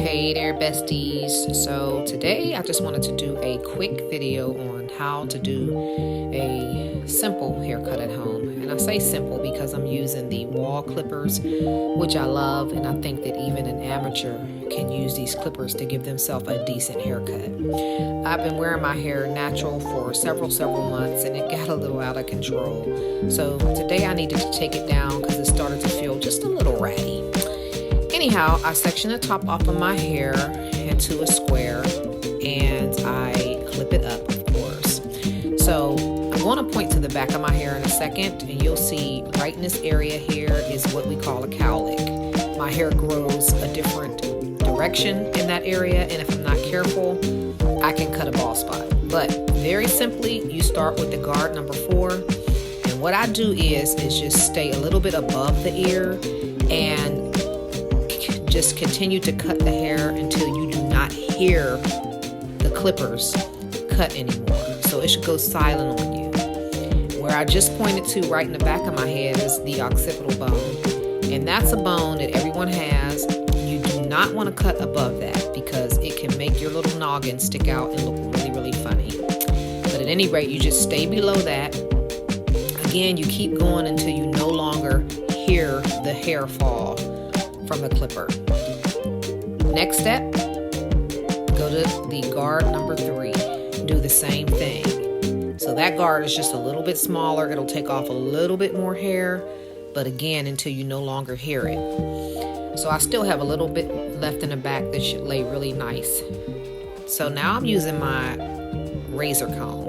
Hey there, besties. So today I just wanted to do a quick video on how to do a simple haircut at home. And I say simple because I'm using the wall clippers, which I love, and I think that even an amateur can use these clippers to give themselves a decent haircut. I've been wearing my hair natural for several months, and it got a little out of control. So today I needed to take it down because it started to feel just a little ratty. Anyhow, I section the top off of my hair into a square and I clip it up, of course. So I'm going to point to the back of my hair in a second, and you'll see right in this area here is what we call a cowlick. My hair grows a different direction in that area, and if I'm not careful, I can cut a bald spot. But very simply, you start with the guard number 4, and what I do is just stay a little bit above the ear and just continue to cut the hair until you do not hear the clippers cut anymore. So it should go silent on you. Where I just pointed to right in the back of my head is the occipital bone. And that's a bone that everyone has. You do not want to cut above that because it can make your little noggin stick out and look really funny. But at any rate, you just stay below that. Again, you keep going until you no longer hear the hair fall from the clipper. Next step, go to the guard number 3. Do the same thing. So that guard is just a little bit smaller. It'll take off a little bit more hair, but again, until you no longer hear it. So I still have a little bit left in the back that should lay really nice. So now I'm using my razor comb.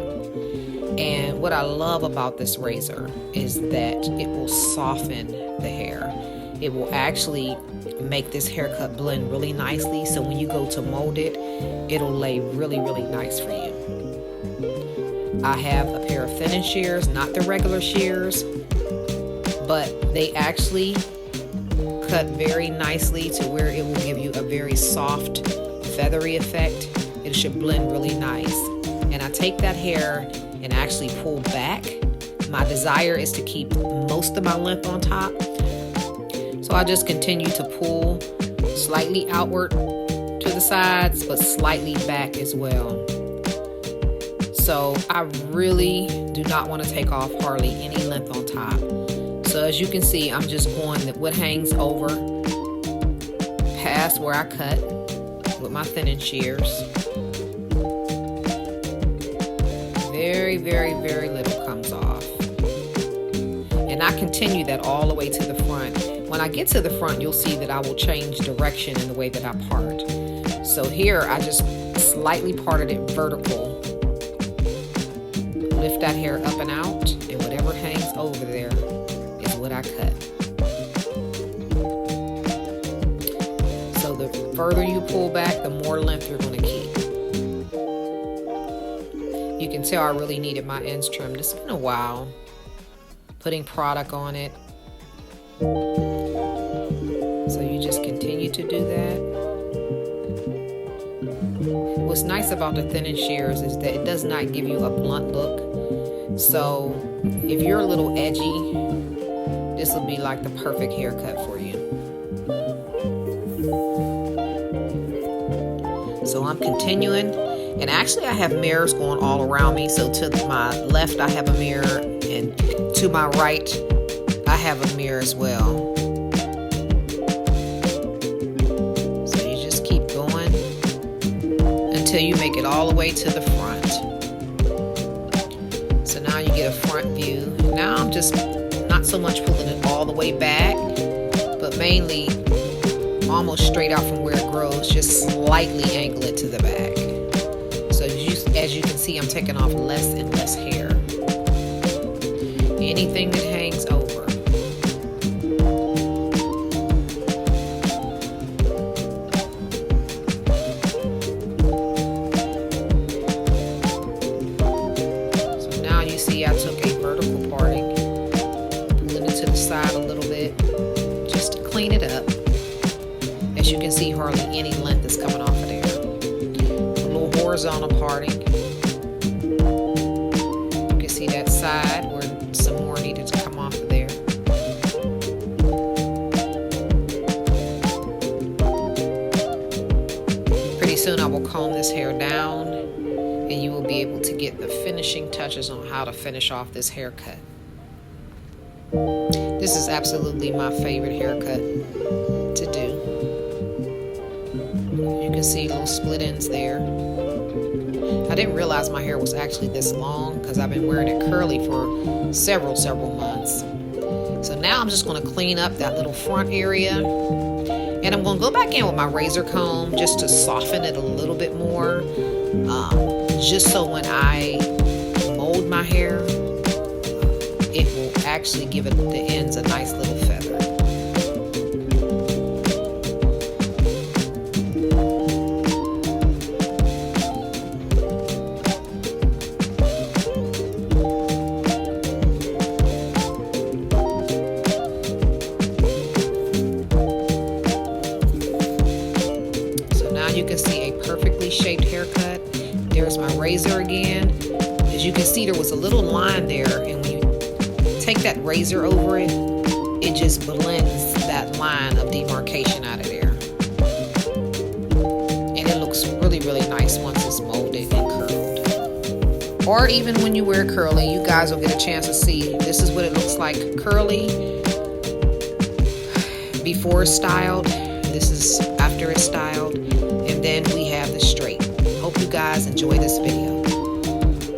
And what I love about this razor is that it will soften the hair. It will actually make this haircut blend really nicely, so when you go to mold it, it'll lay really nice for you. I have a pair of thinning shears, not the regular shears, but they actually cut very nicely to where it will give you a very soft, feathery effect. It should blend really nice. And I take that hair and actually pull back. My desire is to keep most of my length on top. So I just continue to pull slightly outward to the sides, but slightly back as well. So I really do not want to take off hardly any length on top. So as you can see, I'm just going what hangs over past where I cut with my thinning shears. Very little comes off. And I continue that all the way to the front. When I get to the front, you'll see that I will change direction in the way that I part. So here, I just slightly parted it vertical. Lift that hair up and out, and whatever hangs over there is what I cut. So the further you pull back, the more length you're going to keep. You can tell I really needed my ends trimmed. It's been a while putting product on it. So you just continue to do that. What's nice about the thinning shears is that it does not give you a blunt look. So if you're a little edgy, this will be like the perfect haircut for you. So I'm continuing, and actually I have mirrors going all around me. So to my left I have a mirror, and to my right I have a mirror as well. Until you make it all the way to the front. So now you get a front view. Now I'm just not so much pulling it all the way back, but mainly almost straight out from where it grows, just slightly angle it to the back. So as you can see, I'm taking off less and less hair. Anything that hangs over. I took a vertical parting, pulled it to the side a little bit, just to clean it up. As you can see, hardly any length is coming off of there. A little horizontal parting. You can see that side where some more needed to come off of there. soon I will comb this hair down, and you will be able to get the finishing touches on how to finish off this haircut. This is absolutely my favorite haircut to do. You can see little split ends there. I didn't realize my hair was actually this long because I've been wearing it curly for several months. So now I'm just going to clean up that little front area, and I'm going to go back in with my razor comb just to soften it a little bit more, just so when I mold my hair, it will actually give it the ends a nice little feather. You can see a perfectly shaped haircut. There's my razor again. As you can see, there was a little line there, and when you take that razor over it, it just blends that line of demarcation out of there. And it looks really nice once it's molded and curled. Or even when you wear curly, you guys will get a chance to see this is what it looks like curly before it's styled. This is after it's styled. And then we have the straight. Hope you guys enjoy this video.